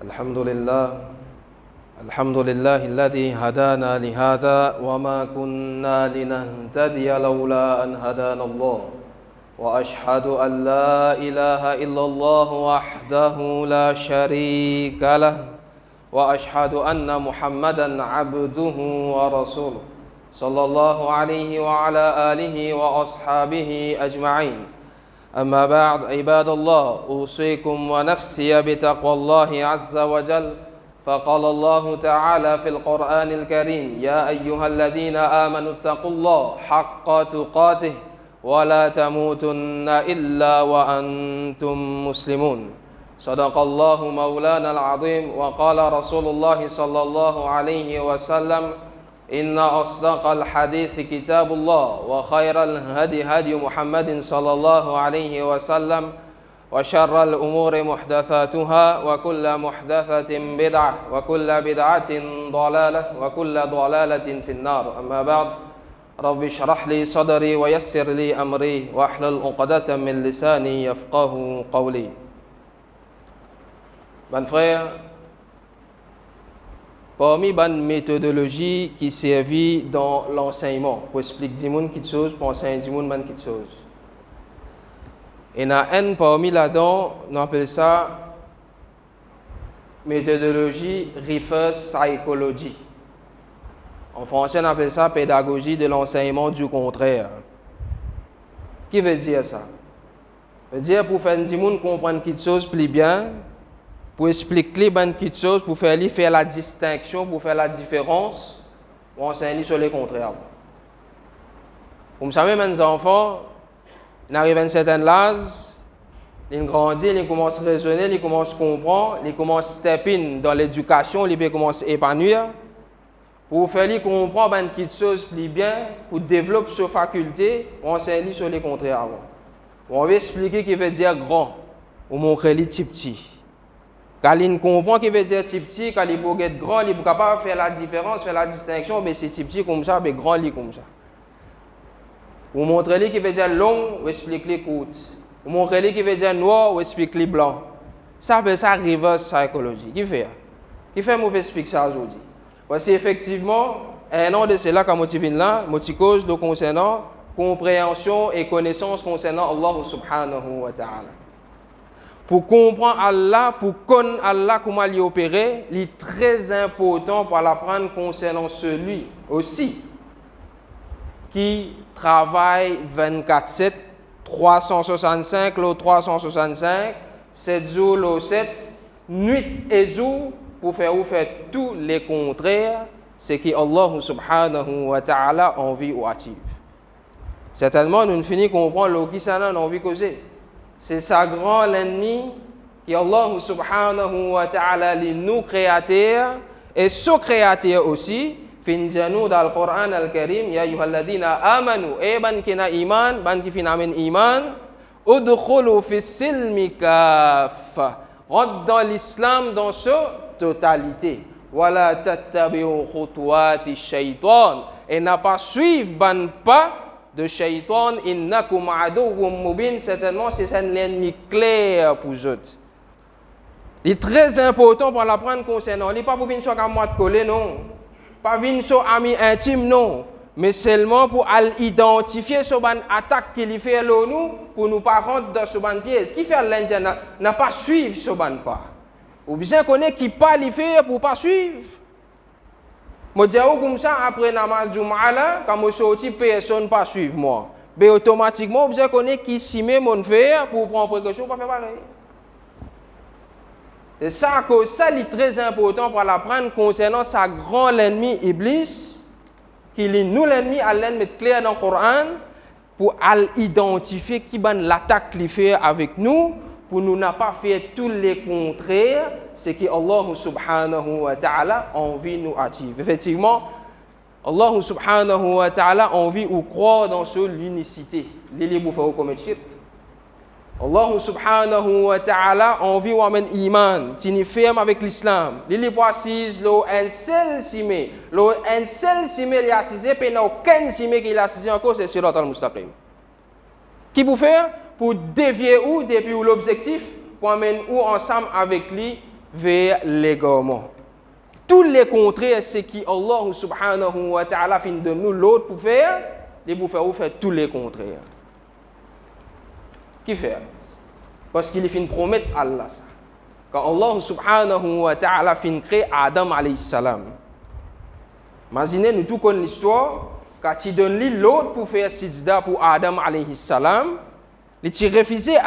الحمد لله الذي هدانا لهذا وما كنا لنهتدي لولا أن هدانا الله وأشهد أن لا إله إلا الله وحده لا شريك له وأشهد أن محمدا عبده ورسوله صلى الله عليه وعلى آله وأصحابه أجمعين. أما بعد عباد الله، أوصيكم ونفسي بتقوى الله عز وجل. فقال الله تعالى في القرآن الكريم: يا أيها الذين آمنوا اتقوا الله حق تقاته ولا تموتن إلا وأنتم مسلمون. صدق الله مولانا العظيم. وقال رسول الله صلى الله عليه وسلم: إن أصدق الحديث كتاب الله وخير الهدي هدي محمد صلى الله عليه وسلم وشر الأمور محدثاتها وكل محدثة بدعة وكل بدعة ضلالة وكل ضلالة في النار. أما بعد، رب اشرح لي صدري ويسر لي أمري واحلل عقدة من لساني يفقه قولي. Mes frères, parmi les méthodologies qui servent dans l'enseignement, pour expliquer des gens quelque chose, pour enseigner des gens quelque chose. Et il y a une parmi là-dedans, on appelle ça méthodologie reverse psychology. En français, on appelle ça pédagogie de l'enseignement du contraire. Qui veut dire ça? Ça veut dire pour faire des gens comprendre quelque chose plus bien, pour expliquer quelque chose, pour faire la distinction, pour faire la différence, pour enseigner sur les contraires. Comme ça, même les enfants, ils arrivent à un certain âge, ils grandissent, ils commencent à raisonner, ils commencent à comprendre, ils commencent à step in dans l'éducation, ils commencent à épanouir. Pour faire comprendre quelque chose plus bien, pour développer ses facultés, pour enseigner sur les contraires. On va expliquer ce qui veut dire grand, ou montrer les petits. Quand il comprend qu'il veut dire petit, quand il peut être grand, il est capable de faire la différence, faire la distinction, mais c'est petit comme ça, mais grand comme ça. Vous montrez qu'il veut dire long, vous expliquez court. Vous montrez qu'il veut dire noir, vous expliquez blanc. Ça appelle ça reverse psychology. Qui fait? Qui fait moi expliquer ça aujourd'hui? Parce qu'effectivement, un an de cela quand je viens là, je cause de concernant compréhension et connaissance concernant Allah subhanahu wa ta'ala. Pour comprendre Allah, pour connaître Allah, comment il opère, il est très important pour l'apprendre concernant celui aussi qui travaille 24/7, 365, le 365, 7 jours, le 7, nuit et jour, pour faire tous les contraires, c'est que Allah subhanahu wa ta'ala envie ou active. Certainement, nous finissons comprendre ce qui ça a envie de causer. C'est sa grand ennemi qui Allah subhanahu wa ta'ala nous créateur et ce créateur aussi finjanu dans le Coran al-Karim ya ayyuhalladhina amanu ban kina iman ban ki finamen iman udkhulu fi silmi kaffa rentre dans l'islam dans sa totalité wala tattabi'u khutuwati shaytan et n'a pas suivre ban pas de shaitan, innakum aduwwum mubin, certainement c'est un ennemi clair pour eux. Il est très important pour l'apprendre concernant. Il n'est pas pour venir sur un mois de coller, non. Pas venir sur ami intime, non. Mais seulement pour identifier ce ban attaque qu'il fait nous, pour nous pas rentrer dans ce ban piège. Qui fait l'Indien n'a pas suivre ce ban pas. Ou bien connaître qui pas l'y faire pour pas suivre. Je dis comme ça, après namaz Jum'a là, quand je sorti, personne pas suivre moi. Mais automatiquement, je connais qui s'y met mon faire pour prendre précaution pour faire pareil. Et ça, c'est très important pour l'apprendre concernant sa grand ennemi Iblis, qui est nous l'ennemi, à l'ennemi clair dans le Coran, pour identifier qui ban l'attaque qu'il fait avec nous, pour nous n'a pas fait tous les contraires, c'est que Allah subhanahu wa ta'ala envie nous active. Effectivement, Allah subhanahu wa ta'ala envie ou croire dans l'unicité. Les pour faire commettre shirk. Allah subhanahu wa ta'ala envie ou amène iman, tini ferme avec l'islam. Les pour assise lo un seul simé, il a assisé, puis il n'y a aucun simé qui a assisé encore, c'est Sirat al-Mustaqim. Qui pour faire? Pour dévier ou depuis l'objectif, pour amener ou ensemble avec lui vers l'égarement. Tous les contraires, c'est qui Allah subhanahu wa ta'ala fin de nous l'autre pour faire, et pour faire tous les contraires. Qui fait? Parce qu'il fin promettre Allah ça. Quand Allah subhanahu wa ta'ala fin créer Adam alayhi salam. Imaginez nous tout connaissons l'histoire, quand il donne l'autre pour faire sijda pour Adam alayhi salam, il a refusé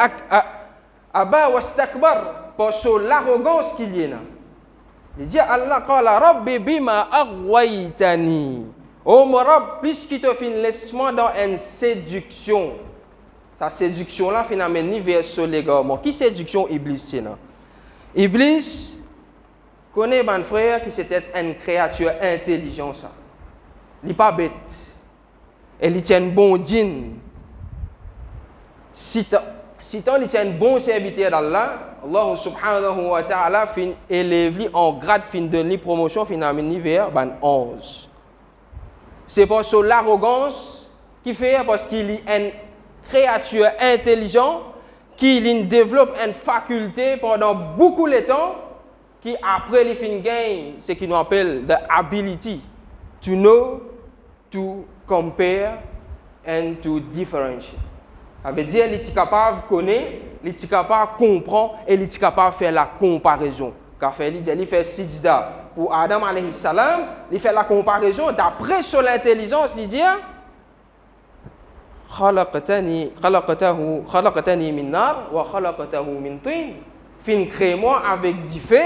Aba wastakbar parce l'arrogance qu'il y a. Il dit Allah qala rabbi bima aghwaytani. Oh mon Rabb, puisqu'il te fait laissement dans une séduction. Sa séduction là finalement ni vers l'égarement. Qui séduction Iblis c'est là? Iblis connaît mon frère qui c'était une créature intelligente ça. Il n'est pas bête. Il tient un bon djinn. Si tant il tient un bon serviteur d'Allah, Allah subhanahu wa ta'ala fin élève en grade fin de li promotion finalement vers 11. C'est parce que l'arrogance qui fait parce qu'il est une créature intelligente qui développe une faculté pendant beaucoup de temps qui après il fin gagne ce qu'on appelle the ability to know, to compare and to differentiate. Ça veut dire qu'il est capable de connaître, il est capable de comprendre et il est capable de faire la comparaison. Car il fait sijda pour Adam alayhi salam, il fait la comparaison d'après sur l'intelligence, il dit khalaqtani min nar wa khalaqtahu min tin. Fin crée moi avec du feu,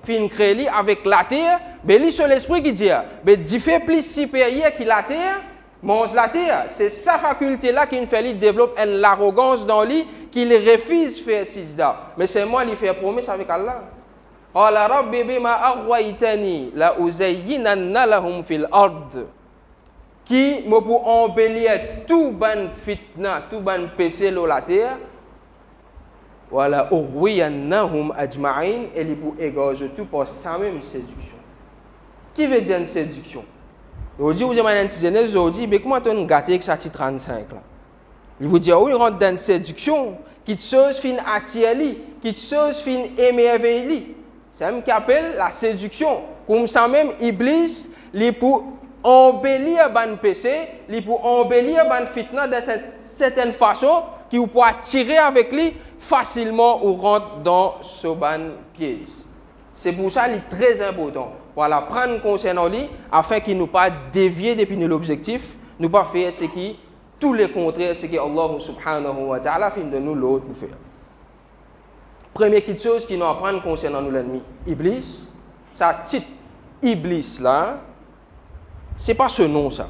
fin crée lui avec la terre, mais lui sur l'esprit qui dit mais du feu plus supérieur que la terre. Mange la terre, c'est sa faculté là qui fait lui développe l'arrogance dans lui qu'il refuse faire sijda. Mais c'est moi qui fait promesse avec Allah. Qala rabbi bima aghwaytani la uzayyinanna lahum fil ard. Qui me pour embellir tout ban fitna, tout ban péché sur la terre. Wala ughwiyannahum ajma'in et il pour égorger tout pour sa même séduction. Qui veut dire une séduction? Aujourd'hui, vous avez un petit jeunesse, aujourd'hui, mais comment on gâté avec chapitre 35 là? Il vous dit, oui, il rentre dans une séduction, qui te chose fin attirer, qui te chose fin émerveiller. C'est même qui appelle la séduction. Comme ça même, Iblis, il pour embellir ban péché, il pour embellir ban fitna d'une certaine façon, qui vous peut attirer avec lui facilement ou rentre dans ce ban piège. C'est pour ça qu'il est très important. Voilà, prendre concernant lui afin qu'il ne pas dévier depuis l'objectif, ne pas faire ce qui tous les contraires, ce que Allah subhanahu wa ta'ala fait de nous l'autre pour faire. Première petite chose qui nous apprend concernant nous l'ennemi, Iblis, sa titre Iblis là, c'est pas ce nom ça.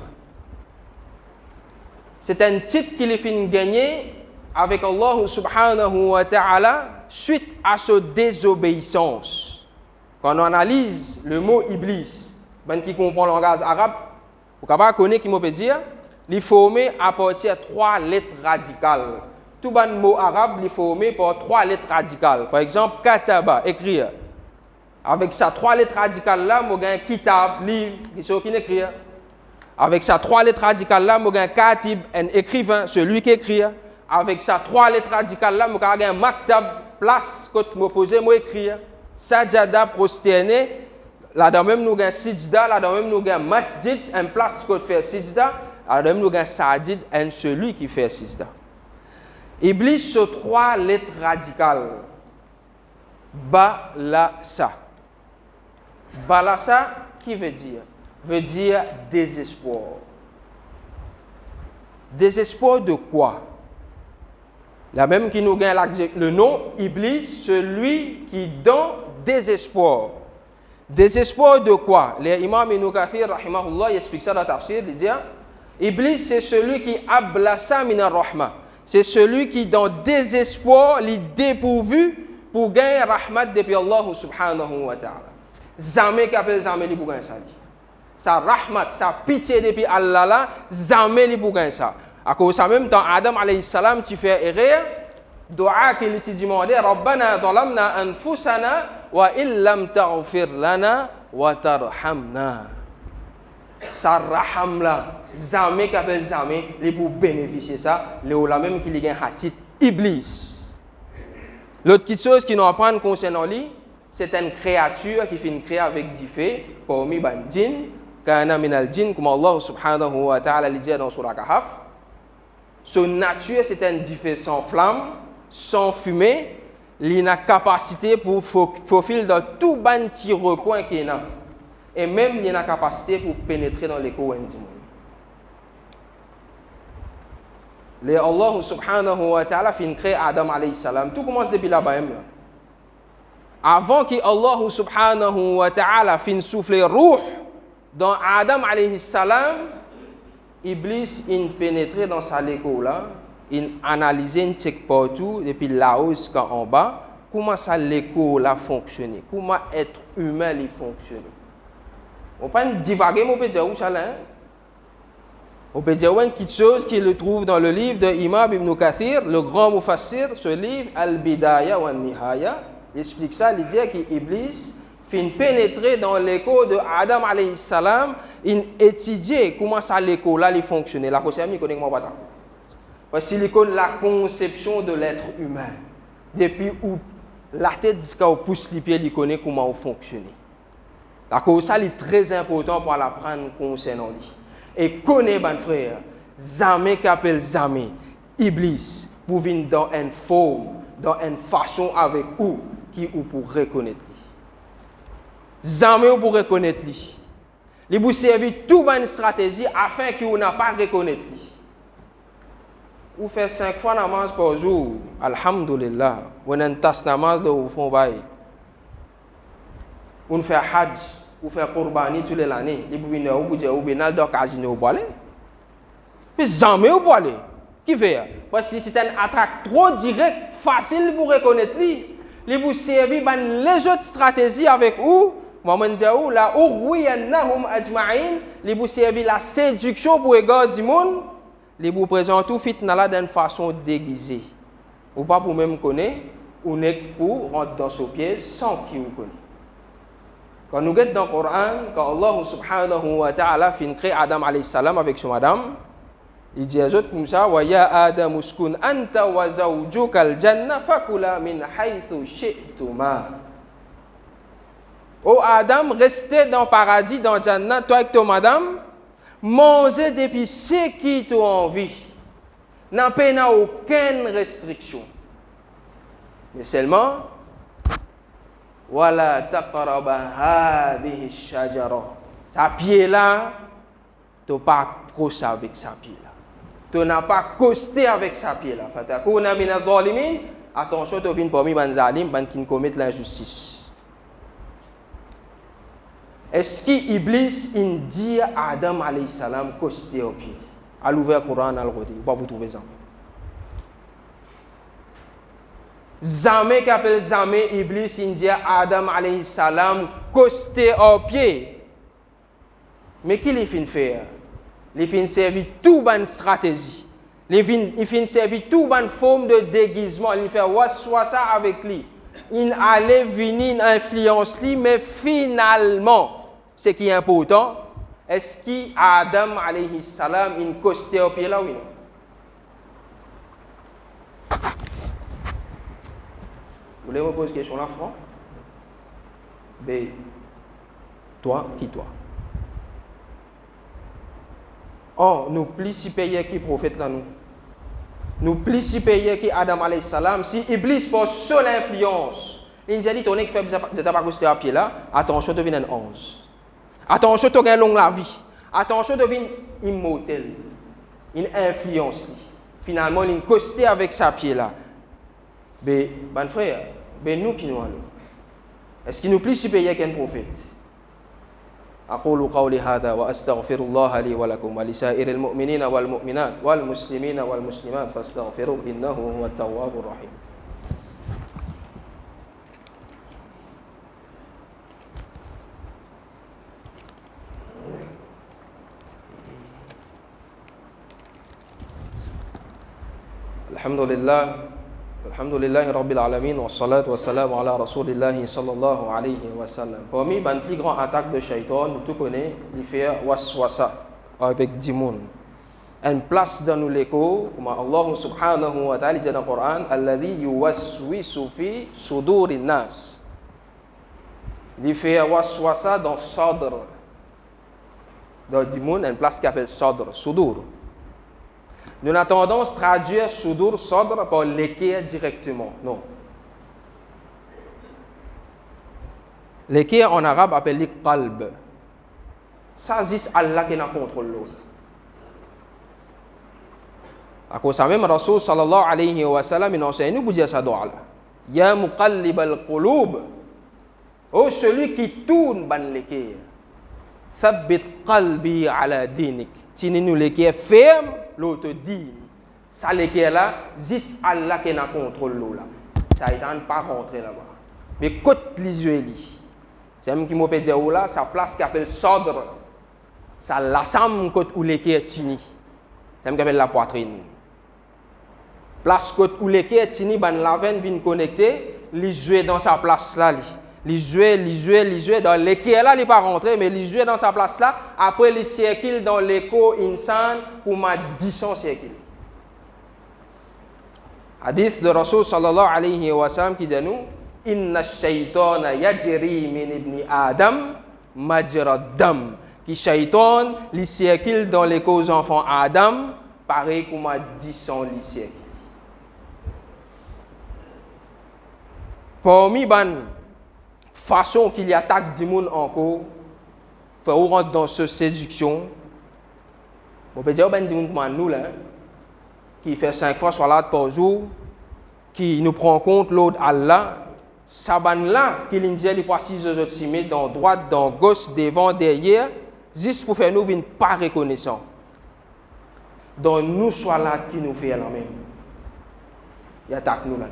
C'est un titre qu'il est fin gagner avec Allah subhanahu wa ta'ala suite à sa désobéissance. Quand on analyse le mot Iblis, ben qui comprend le langage arabe, vous pouvez connaître qui peut dire, il est formé à partir de 3 lettres radicales. Tout ban mot arabe, il est formé par 3 lettres radicales. Par exemple, kataba, écrire. Avec ces 3 lettres radicales là, moi gagne kitab, livre, qui écrit. Avec ces 3 lettres radicales là, moi gagne katib, un écrivain, celui qui écrit. Avec ces 3 lettres radicales là, moi gagne maktab, place que me poser, moi écrire. Sajada prosterné, là-dedans même nous avons sijda, là-dedans même nous avons masjid, un place qu'on fait sijda, là-dedans même nous avons sajid, un celui qui fait sijda. Iblis sur 3 lettres radicales. Balasa. Balasa, qui veut dire? Veut dire désespoir. Désespoir de quoi? La même qui nous gagne le nom Iblis, celui qui donne désespoir. Désespoir de quoi? L'imam Ibn Kathir, rahimahullah, il explique ça dans le tafsir, il dit Iblis, c'est celui qui ablasa min ar-rahma. C'est celui qui, dans désespoir, est dépourvu pour gagner rahmat depuis Allah subhanahu wa ta'ala. Jamais qu'appelle jamais pour gagner ça. Sa rahmat, sa pitié depuis Allah là, jamais pour gagner ça. À cause de ça même, dans Adam alayhi salam, tu fais erreur, dua qu'il t'a demandé, Rabbana zalamna anfusana wa illam taghfir lana wa tarhamna. Sa raham là, jamais qu'appelle jamais, les pour bénéficier ça, les là même qui a un hatit Iblis. L'autre petite chose qui nous apprend concernant lui, c'est une créature qui fait créer avec du feu parmi les djinns, kana minal djinn, comme Allah subhanahu wa ta'ala le dit dans Surah Kahf. Son nature, c'est un feu sans flamme, sans fumée, il a capacité pour faufiler dans tout petit recoin qu'il y a. Et même il a capacité pour pénétrer dans les coins du monde. Le Allah subhanahu wa ta'ala fin créé Adam alayhi salam. Tout commence depuis là-bas. Avant que Allah subhanahu wa ta'ala fin souffler ruh dans Adam alayhi salam, Iblis in pénétré dans sa léco là, in analysé, in check partout depuis là-haut jusqu'en bas, comment ça léco là fonctionne, comment être humain il fonctionne. On pas divaguer, mais on peut dire où ça là. On peut dire une petite chose qu'il le trouve dans le livre de Imam Ibn Kathir, le grand mufassir, ce livre Al-Bidaya wa Nihaya, il explique ça, il dit qu'Iblis fin pénétrer dans l'écho de Adam alayhi salam, in étudier comment ça l'écho là il fonctionne. La question il connaît comment pas. Parce qu'il connaît la conception de l'être humain. Depuis où la tête jusqu'à pousse les pieds, il connaît comment il fonctionne. La cause est très important pour l'apprendre concernant lui. Et connaît ban frère, jamais qu'appelle jamais Iblis pour venir dans une forme, dans une façon avec vous qui ou pour reconnaître lui. Jamais pour reconnaître lui. Il vous servir toute une stratégie afin qu'il n'a pas reconnaître lui. Vous faites 5 fois namaz par jour, alhamdulillah. Vous avez une tasse namaz de vous font bail. Vous faites hajj, vous faites qurbani tous les années. Les vous venez au bout de vous benal de casino pour aller. Mais jamais pour aller. Qui fait? Parce que c'est une attaque trop directe, facile pour reconnaître lui. Les vous servir les autres stratégies avec vous. Mohamed Diaou, la urwiyannahum ajma'in, les vous servir la séduction pour égarer du monde, les vous présenter tout fitna là d'une façon déguisée. Ou pas pour même connaître, ou n'est pour rentrer dans ce piège sans qui vous connaît. Quand nous regardons dans le Coran, quand Allah subhanahu wa ta'ala fin créé Adam alayhi salam avec son madame, il dit à eux comme ça, wa ya Adam uskun anta wa zawjuka al-janna fakula min haythu shi'tuma. Oh Adam, restez dans le paradis, dans le Jannah, toi avec ton madame, mangez depuis ce qui t'ont envie. N'a pas aucune restriction. Mais seulement, wala taqraba hadhihi shajara. Sa pied là, tu n'as pas accroché avec sa pied là. Tu n'as pas costé avec sa pied là. Fatakuna min adh-dhalimin. Attention, tu viens parmi les zalim, qui commettent l'injustice. Est-ce qu'Iblis dit à Adam alayhi salam costé au pied? À l'ouvert Coran al-Ghodi, vous ne pouvez trouver ça. Jamais qu'appelle jamais Iblis dit à Adam alayhi salam costé au pied. Mais qu'il est fin faire? Il fin servir toute bonne stratégie. Il fin servir toute bonne forme de déguisement. Il fait waswasa avec lui. Il allait venir influence lui, mais finalement, ce qui est important, est-ce qu'Adam alayhi salam il costé au pied là ou non? Vous voulez me poser une question là, franc? Ben, toi, qui toi? Oh, nous plus si payés qui prophète là nous. Nous plus si payés qui Adam alayhi salam. Si Iblis pose seule influence, il dit ton qui fait de ta pas costé au pied là, attention, tu viens en 11. Attention, tu gagnes longue la vie. Attention, tu deviens immortel. Il influence. Finalement, il costé avec sa pied là. Mais, bon frère, nous qui nous allons. Est-ce qu'il nous plie si payer qu'un prophète? أقول قولي هذا وأستغفر الله لي ولكم ولسائر المؤمنين والمؤمنات والمسلمين والمسلمات فاستغفروه إنه هو التواب الرحيم. Alhamdulillah Rabbil Alamin wa salatu wa salam ala Rasulillah sallallahu alayhi wa sallam. Parmi les plus grandes attaques de Shaitan, nous tout connaissons, il fait waswasa avec du monde. Une place dans nous l'écho, comme Allah subhanahu wa ta'ala dit dans le Coran, alladhi yuwaswisu fi sudurin nas. Il fait waswasa dans Sadr. Dans Dimoun, une place qui s'appelle Sadr, Sudur. Nous avons tendance à traduire Sudur, Sadr par l'équerre directement. Non. L'équerre en arabe appelle qalb. Ça, c'est Allah qui n'a contrôle l'autre. À cause de ça même, Rasul sallallahu alayhi wa sallam, il enseigne nous pour dire ça dans Allah. Ya muqallib al-qulub. Oh, celui qui tourne ban l'équerre. Thabbit qalbi ala dinik. Tini nous l'équerre ferme, l'autre dit. Ça l'équerre là, c'est Allah qui n'a contrôle l'autre. Ça ne pas rentrer là-bas. Mais côté l'Israël, c'est même qui m'a dit là, sa place qui appelle Sadr. Ça l'assemble côté où l'équerre tini. C'est même qui appelle la poitrine. Place côté où l'équerre tini, ban la veine vient connecter, les jouer dans sa place là. Les jouer dans l'équerre là, il n'est pas rentré, mais les jouer dans sa place là, après les circuits dans l'écho insan pour ma 10 siècle. Hadith de Rasul sallallahu alayhi wa sallam qui dit nous, inna shaytana yajri min ibni Adam majra dam. Qui shaytan, les circuits dans l'écho aux enfants Adam, pareil comme ma 10 les circuits. Parmi ban façon qu'il y attaque du monde encore, faut rentrer dans cette séduction. On peut dire ben du monde comme nous là, qui fait 5 fois salat par jour, qui nous prend compte l'autre Allah, ça ban là qui l'indienne les précise aux autres simis dans droite, dans gauche, devant, derrière, juste pour faire nous une pas reconnaissant. Dans nous salat qui nous fait la même. Il attaque nous là.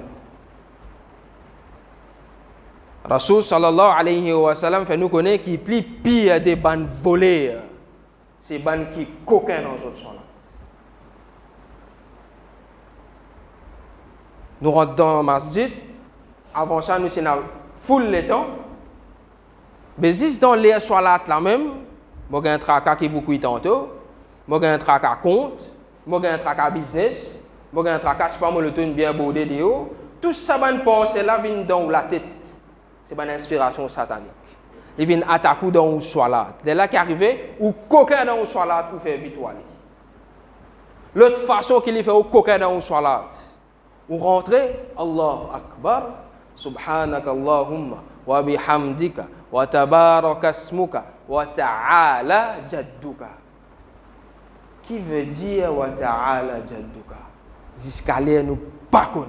Rasul sallallahu alayhi wa sallam fait nous connaître qui plus pire des bandes volées. C'est bandes qui coquin dans notre salat. Nous rentrons dans le masjid. Avant ça, nous sommes full le temps. Mais juste dans les salat là même, moi j'ai un tracas qui est beaucoup tantôt, moi j'ai un tracas compte, moi j'ai un tracas business, moi j'ai un tracas c'est pas moi le ton bien bordé de haut. Tout ça ban pensée là vient dans la tête. C'est une inspiration satanique. Il vient attaquer dans le salat. C'est là qui arrive, ou coquin dans le salat pour faire victoire. L'autre façon qu'il fait au coquin dans le salat, ou rentrer, Allahu Akbar, Subhanaka Allahumma, wa bihamdika, wa tabaraka asmuka, wa ta'ala jadduka. Qui veut dire wa ta'ala jadduka? Jusqu'à là, nous pas connaît.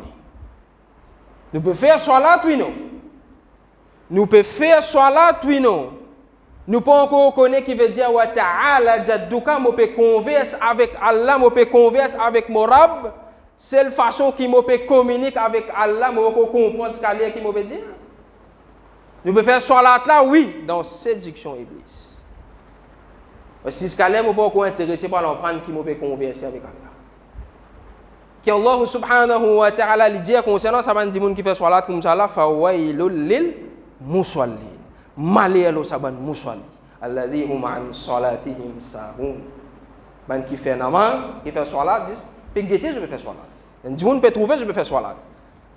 Nous pouvons faire salat, oui, non? Nous pouvons faire salat, oui, non. Nous pouvons encore connaître qui veut dire wa ta'ala jadduka, nous pouvons converser avec Allah, nous pouvons converser avec mon Rab. C'est la façon qui nous peut communiquer avec Allah, nous pouvons comprendre ce qu'il nous peut dire. Nous pouvons faire salat là, oui, dans séduction Iblis. Si ce qu'il nous pouvons intéresser par l'empreinte qui nous peut converser avec Allah. Que Allah subhanahu wa ta'ala lui dit concernant ça, des gens qui fait salat comme ça là, fawailul lil musallin. Malheur saban musalli. Alladhi hum an salatihim sahun. Ben qui fait namaz, qui fait salat, dit, peut guetter, je vais faire salat. Des gens peut trouver, je vais faire salat.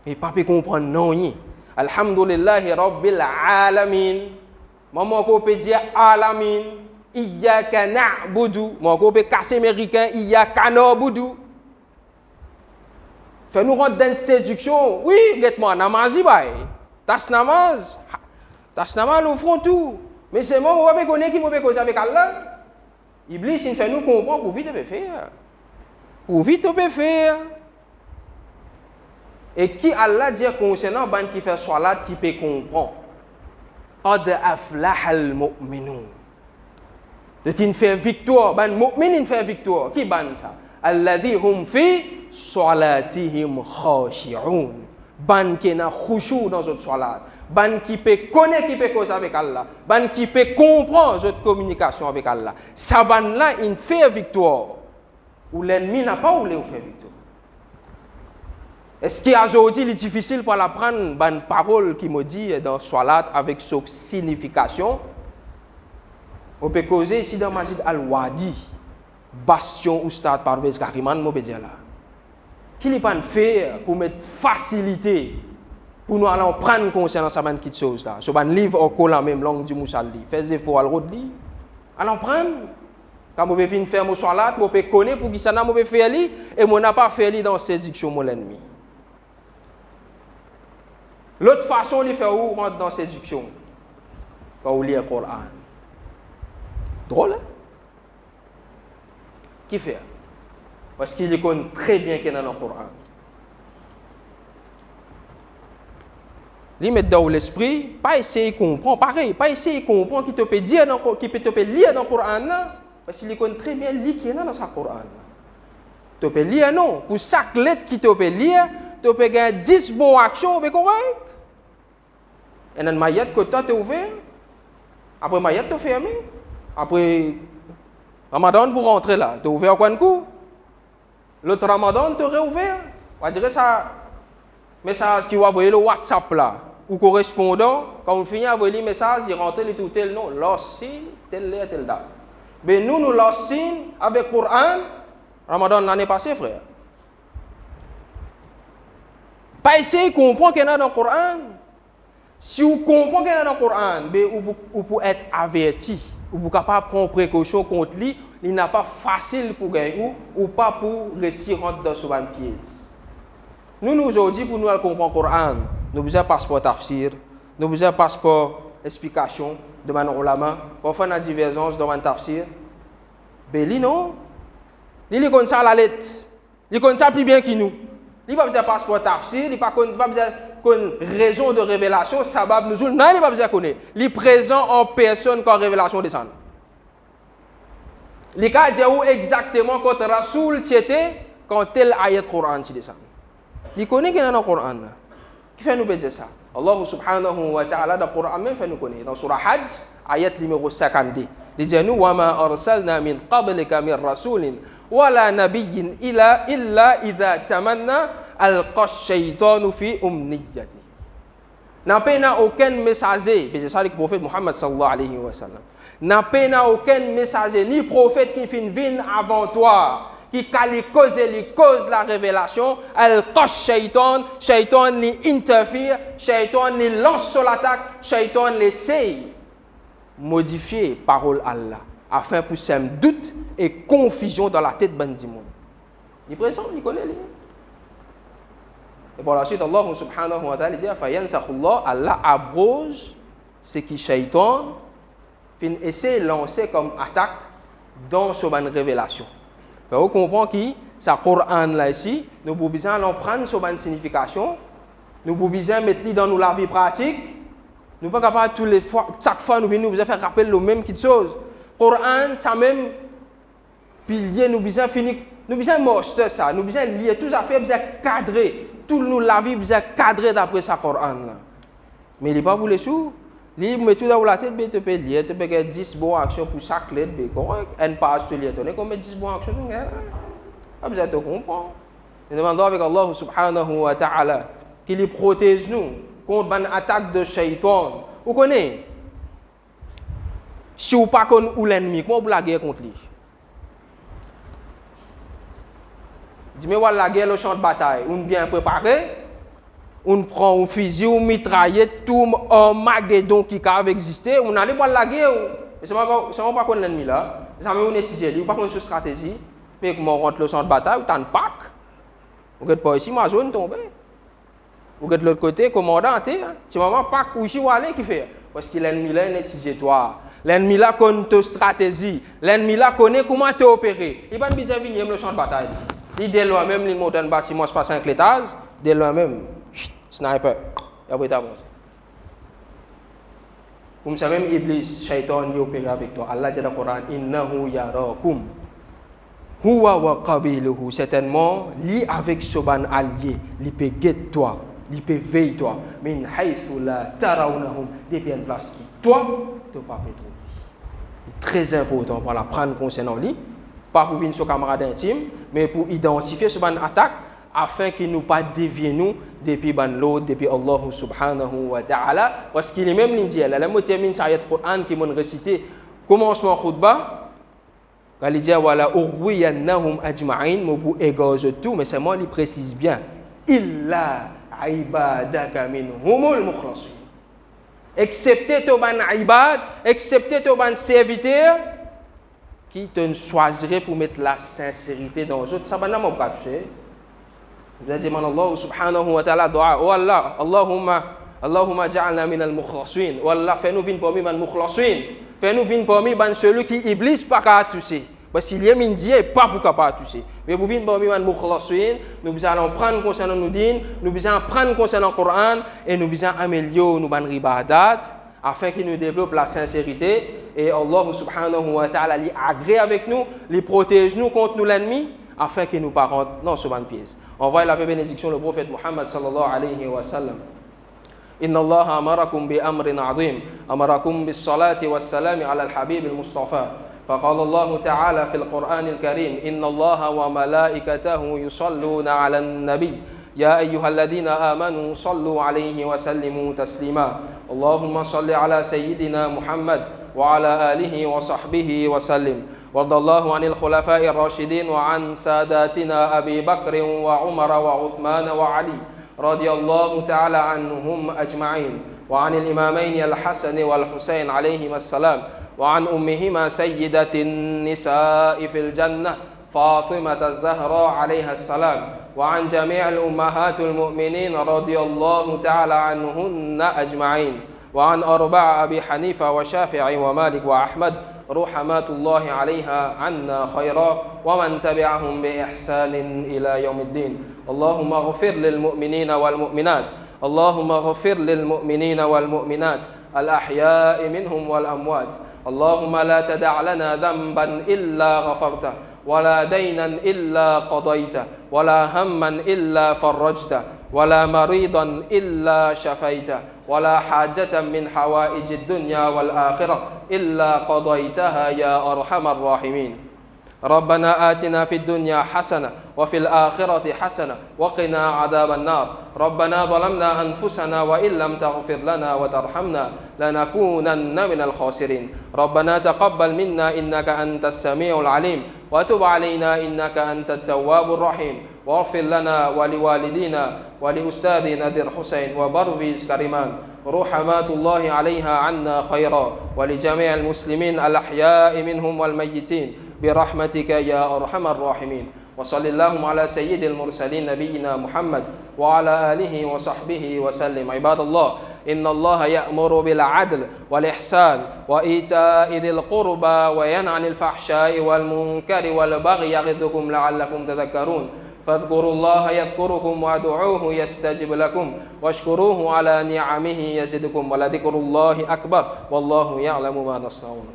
Mais pas peut comprendre non ni. Alhamdulillahi rabbil alamin. Maman ko peut dire alamin. Iyyaka na'budu. Maman ko peut casser américain, iyyaka na'budu. Fait nous rentrer dans une séduction. Oui, guette-moi, namazi bail. Tas namaz nous font tout. Mais c'est moi, on va connaître qui va causer avec Allah. Iblis, il fait nous comprendre pour vite on peut faire. Pour vite on peut faire. Et qui Allah dit concernant ban qui fait salat qui peut comprendre. Qad aflaha al-mu'minun. De qui fait victoire, ban mu'min il fait victoire. Qui ban ça? Alladhi hum fi salatihim khashi'un. Ban qui na khushu dans notre salat. Ban qui peut connaître, qui peut causer avec Allah. Ban qui peut comprendre notre communication avec Allah. Ça ban là il fait victoire. Ou l'ennemi n'a pas voulu faire victoire. Est-ce qu'aujourd'hui il est difficile pour l'apprendre ban parole qui me dit dans salat avec sa signification? On peut causer ici dans Masjid Al-Wadi, bastion Oustad Parvez Kariman, je peux dire là. Qu'il n'est pas fait pour mettre facilité pour nous aller prendre conscience de cette chose là. Ce livre encore la même langue du Moussa li. Fais effort à le li. Allons prendre. Quand vous pouvez faire mon soir là, vous pouvez connaître pour qui ça n'a pas fait li et mon n'a pas fait li dans séduction mon ennemi. L'autre façon de faire où rentre dans séduction quand vous lisez le Coran. Drôle, hein? Qui fait? Parce qu'il connaît très bien qu'il est dans le Coran. Il met dans l'esprit, pas essayer de comprendre, pareil, pas essayer de comprendre qui te peut dire, qui peut te lire dans le Coran, parce qu'il connaît très bien ce qui est dans ce Coran. Tu peux lire, non. Pour chaque lettre qui te peut lire, tu peux gagner 10 bonnes actions, c'est correct. Et dans le maillet que tu as ouvert, après le maillet tu as fermé, après Ramadan pour rentrer là, tu as ouvert quoi de coup? L'autre Ramadan, tu as réouvert. On va dire ça, message qui va envoyer le WhatsApp là, ou correspondant, quand on finit à envoyer le message, il rentre le tout tel nom, lorsqu'il, telle date. Mais nous lorsqu'il, avec le Coran, Ramadan l'année passée, frère. Pas essayer de comprendre qu'il y a dans le Coran. Si vous comprenez qu'il y a dans le Coran, vous pouvez être averti, vous pouvez capable prendre précaution contre lui, il n'est pas facile pour gagner ou pas pour réussir rentrer dans ce pièce. Nous aujourd'hui, pour nous comprendre le Coran, nous avons un passeport tafsir, nous avons un passeport explication de manière ulama, parfois on a divergence dans le tafsir. Mais lui non, il connaît ça à la lettre, il connaît ça plus bien que nous. Il n'a pas besoin de passeport tafsir, il n'a pas besoin de raison de révélation, sabab nous, non, il n'a pas besoin de connaître. Il est présent en personne quand la révélation descend. Il a dit où exactement quand Rasoul était quand tel ayat Coran descend. Il connaît qu'il y a dans le Coran. Qui fait nous dire ça? Allah subhanahu wa ta'ala dans le Coran même fait nous connaître. Dans Surah Hajj, ayat numéro 52. Il dit nous wa ma arsalna min qablika min rasulin wala nabiyyin illa idha tamanna alqa ash-shaytanu fi umniyati. N'a pas aucun messager, c'est ça le prophète Muhammad sallallahu alayhi wa sallam. N'a pas aucun messager ni prophète qui fait venir avant toi. Qui cause la révélation, elle cache Shaitan, Shaitan lui interfère, Shaitan lui lance sur l'attaque, Shaitan l'essaye modifier parole Allah afin pour sème doute et confusion dans la tête bandit monde. Il est présent, il connaît lui. Et par la suite Allah subhanahu wa ta'ala dit fayansakhullah, Allah abroge ce qui Shaitan fin essaie de lancer comme attaque dans cette révélation. Vous comprenez que ce Coran là ici, nous pouvons besoin d'en prendre cette signification, nous pouvons besoin de mettre dans nous la vie pratique, nous ne pouvons pas capable tous les fois, chaque fois nous venons nous faire rappeler le même qui chose. Coran, ça même pilier, nous besoin finir, nous besoin moster ça, nous besoin lier tout ça fait besoin cadrer, tout nous la vie besoin cadrer d'après ce Coran là. Mais il n'est pas pour les sous. Il met tout dans la tête, tu peux lire, tu peux faire 10 bonnes actions pour chaque lettre, correct. Un passe, tu lis, tu as combien 10 bonnes actions, tu as besoin de comprendre. Nous demandons avec Allah subhanahu wa ta'ala qu'il protège nous contre une attaque de shaitan. Vous connaissez? Si vous ne connaissez pas l'ennemi, comment vous la guerre contre lui? Dis-moi, la guerre, le champ de bataille, on est bien préparé. On prend un fusil, on mitraillette, tout un magédon qui a existé, on allait voir la guerre. C'est pas qu'on l'ennemi là. Ça on étudie, on pas qu'on sur stratégie. Mais comment on rentre le champ de bataille, on pack. On regarde pas ici, ma zone tombe. On regarde de l'autre côté, commandant, c'est maman pack où je aller qui fait. Parce que l'ennemi là, il étudie toi. L'ennemi là connaît ta stratégie. L'ennemi là connaît comment tu opérer. Il va pas besoin de venir le champ de bataille. Il dès loin même, il monte un bâtiment, se passe un étage, dès loin même. Sniper, il y a pas comme ça même Iblis, Shaitan, il opère avec toi. Allah dit dans le Coran, innahu yarakum huwa wa qabiluhu. Certainement, lui avec ce ban allié, il peut guetter toi, il peut veiller toi. Min haythu la tarawnahum, depuis une place qui toi, tu ne peux pas trouver. C'est très important pour la prendre concernant lui, pas pour venir sur camarade intime, mais pour identifier ce ban attaque. Afin qu'il nous pas dévier nous depuis l'autre, depuis Allah subhanahu wa ta'ala. Parce qu'il est même l'indial. La même termine sa ayat Coran qui m'a récité commencement khutbah. Quand il dit wala urwiyannahum ajma'in, mon pour égorge tout, mais c'est moi il précise bien. Illa ibadaka minhumul mukhlasin. Excepté ton ban ibad, excepté ton ban serviteur qui te choisirait pour mettre la sincérité dans eux. Ça va pas pas toucher. Vous avez dit Allah subhanahu wa ta'ala dua, oh Allah, Allahumma ja'alna min al-mukhlasin. Oh Allah, fais-nous vivre parmi ban mukhlasin. Fais-nous vivre parmi ban celui qui iblis pas qu'à toucher. Parce qu'il y a min Dieu pas pour capable toucher. Mais pour vivre parmi ban mukhlasin, nous allons prendre concernant nous din, nous allons prendre concernant le Coran et nous allons améliorer nos ban ibadat afin qu'il nous développe la sincérité et Allah subhanahu wa ta'ala li agrée avec nous, li protège nous contre nous l'ennemi afin qu'il nous parente dans ce ban pièce. On voit la bénédiction le prophète Muhammad sallallahu alayhi wa sallam. إن الله أمركم بأمر عظيم أمركم بالصلاة والسلام على الحبيب المصطفى فقال الله تعالى في القرآن الكريم إن الله وملائكته يصلون على النبي يا أيها الذين آمنوا صلوا عليه وسلموا تسليما اللهم صل على سيدنا محمد وعلى آله وصحبه وسلم وارض الله عن الخلفاء الراشدين وعن ساداتنا أبي بكر وعمر وعثمان وعلي رضي الله تعالى عنهم أجمعين وعن الإمامين الحسن والحسين عليهما السلام وعن أمهما سيدة النساء في الجنة فاطمة الزهراء عليها السلام وعن جميع الأمهات المؤمنين رضي الله تعالى عنهن أجمعين وعن أربع أبي حنيفة وشافعي ومالك وأحمد رحمات الله عليها عنا خيرا ومن تبعهم بإحسان إلى يوم الدين اللهم اغفر للمؤمنين والمؤمنات اللهم اغفر للمؤمنين والمؤمنات الأحياء منهم والأموات اللهم لا تدع لنا ذنبا إلا غفرته ولا دينا إلا قضيته ولا هما إلا فرجته ولا مريضا إلا شفيته ولا حاجة من حوائج الدنيا والآخرة إلا قضيتها يا أرحم الراحمين ربنا آتنا في الدنيا حسنة وفي الآخرة حسنة وقنا عذاب النار ربنا ظلمنا أنفسنا وإن لم تغفر لنا وترحمنا لنكونن من الخاسرين ربنا تقبل منا إنك أنت السميع العليم وتب علينا إنك أنت التواب الرحيم واغفر لنا ولوالدينا ولأستاذنا ذي الحسين وبرويز كريمان رحمات الله عليها عنا خيرا ولجميع المسلمين الأحياء منهم والميتين برحمتك يا أرحم الراحمين وصل اللهم على سيد المرسلين نبينا محمد وعلى آله وصحبه وسلم عباد الله إن الله يأمر بالعدل والإحسان وإيتاء ذي القربى وينهى عن الفحشاء والمنكر والبغي يعظكم لعلكم تذكرون فاذكروا الله يذكركم وادعوه يستجب لكم واشكروه على نعمه يزدكم ولذكر الله أكبر والله يعلم ما تصنعون.